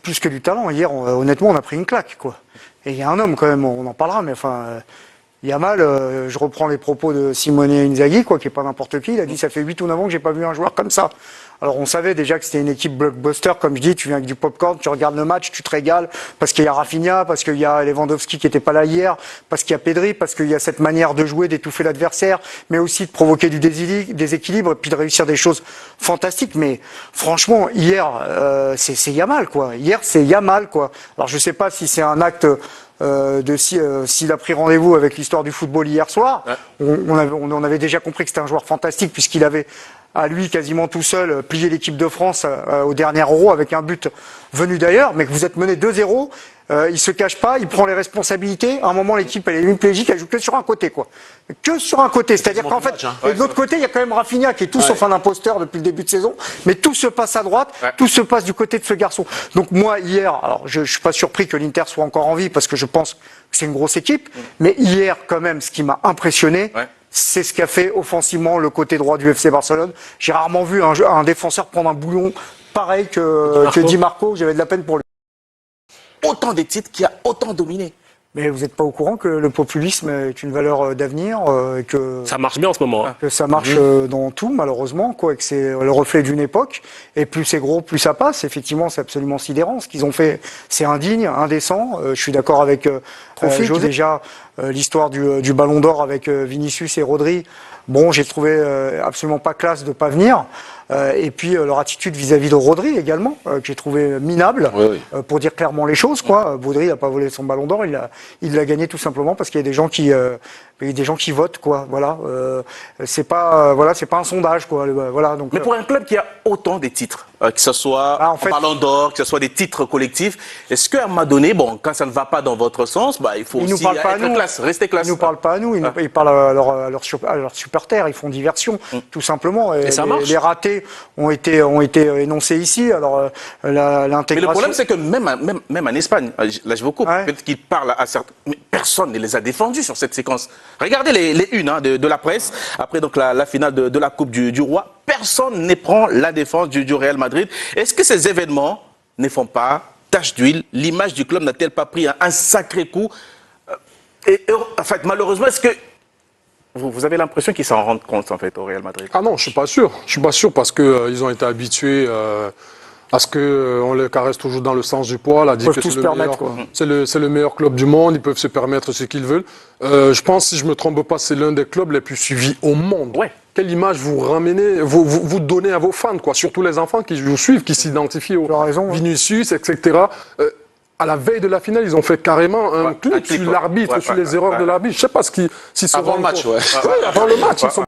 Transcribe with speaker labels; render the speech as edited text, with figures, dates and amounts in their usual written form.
Speaker 1: plus que du talent. Hier, honnêtement, on a pris une claque, quoi. Et il y a un homme, quand même, on en parlera, mais enfin, Yamal, je reprends les propos de Simone Inzaghi, quoi, qui est pas n'importe qui. Il a dit, ça fait 8 ou 9 ans que j'ai pas vu un joueur comme ça. Alors, on savait déjà que c'était une équipe blockbuster, comme je dis, tu viens avec du popcorn, tu regardes le match, tu te régales, parce qu'il y a Rafinha, parce qu'il y a Lewandowski qui était pas là hier, parce qu'il y a Pedri, parce qu'il y a cette manière de jouer, d'étouffer l'adversaire, mais aussi de provoquer du déséquilibre, et puis de réussir des choses fantastiques. Mais, franchement, hier, c'est Yamal, quoi. Hier, c'est Yamal, quoi. Alors, je sais pas si c'est un acte, s'il a pris rendez-vous avec l'histoire du football hier soir. Ouais. On avait déjà compris que c'était un joueur fantastique puisqu'il avait à lui quasiment tout seul plié l'équipe de France au dernier Euro avec un but venu d'ailleurs, mais que vous êtes mené 2-0, il se cache pas, il prend les responsabilités. À un moment, l'équipe elle est hémiplégique, elle joue que sur un côté, quoi. Que sur un côté, c'est-à-dire qu'en fait, et de l'autre côté, il y a quand même Rafinha qui est tout sauf un imposteur depuis le début de saison, mais tout se passe à droite, tout se passe du côté de ce garçon. Donc moi, hier, alors je suis pas surpris que l'Inter soit encore en vie parce que je pense que c'est une grosse équipe, mais hier, quand même, ce qui m'a impressionné, c'est ce qu'a fait offensivement le côté droit du FC Barcelone. J'ai rarement vu un défenseur prendre un bouillon pareil que Di Marco, j'avais de la peine pour lui.
Speaker 2: Autant de titres qui a autant dominé.
Speaker 1: Mais vous n'êtes pas au courant que le populisme est une valeur d'avenir, que
Speaker 3: ça marche bien en ce moment. Hein.
Speaker 1: Que ça marche dans tout, malheureusement, quoi, et que c'est le reflet d'une époque. Et plus c'est gros, plus ça passe. Effectivement, c'est absolument sidérant. Ce qu'ils ont fait, c'est indigne, indécent. Je suis d'accord avec José. Déjà, l'histoire du Ballon d'Or avec Vinicius et Rodri. Bon, j'ai trouvé absolument pas classe de pas venir. Et puis leur attitude vis-à-vis de Rodri également, que j'ai trouvé minable, pour dire clairement les choses, quoi. Rodri n'a pas volé son Ballon d'Or, il l'a gagné tout simplement parce qu'il y a des gens qui votent, quoi. Voilà, c'est pas un sondage, quoi. Voilà. Donc.
Speaker 2: Mais pour un club qui a autant de titres, que ce soit en Ballon d'Or, que ce soit des titres collectifs, est-ce qu'à un moment donné, bon, quand ça ne va pas dans votre sens, bah, il faut aussi être classe, rester classe.
Speaker 1: Ils nous parlent pas à nous, ils parlent à leurs supporters, ils font diversion, tout simplement. Et ça marche. Les ratés ont été énoncés ici. Alors l'intégration.
Speaker 2: Mais le problème, c'est que même en Espagne, là je vous coupe, peut-être qu'ils parlent à certains, mais personne ne les a défendus sur cette séquence. Regardez les unes de la presse après donc la finale de la Coupe du Roi. Personne ne prend la défense du Real Madrid. Est-ce que ces événements ne font pas tache d'huile? L'image du club n'a-t-elle pas pris un sacré coup? En fait, malheureusement, est-ce que vous avez l'impression qu'ils s'en rendent compte, en fait, au Real Madrid?
Speaker 4: Ah non, je suis pas sûr. Je suis pas sûr parce que ils ont été habitués à ce qu'on les caresse toujours dans le sens du poil, à dire que c'est le meilleur club du monde, ils peuvent se permettre ce qu'ils veulent. Je pense, si je me trompe pas, c'est l'un des clubs les plus suivis au monde. Ouais. Quelle image vous ramenez, vous donnez à vos fans, quoi, surtout les enfants qui vous suivent, qui s'identifient au Vinicius, etc. À la veille de la finale, ils ont fait carrément un clip sur l'arbitre, sur les erreurs de l'arbitre. Je ne sais pas s'ils se
Speaker 2: avant le match,
Speaker 4: avant le match, ils sont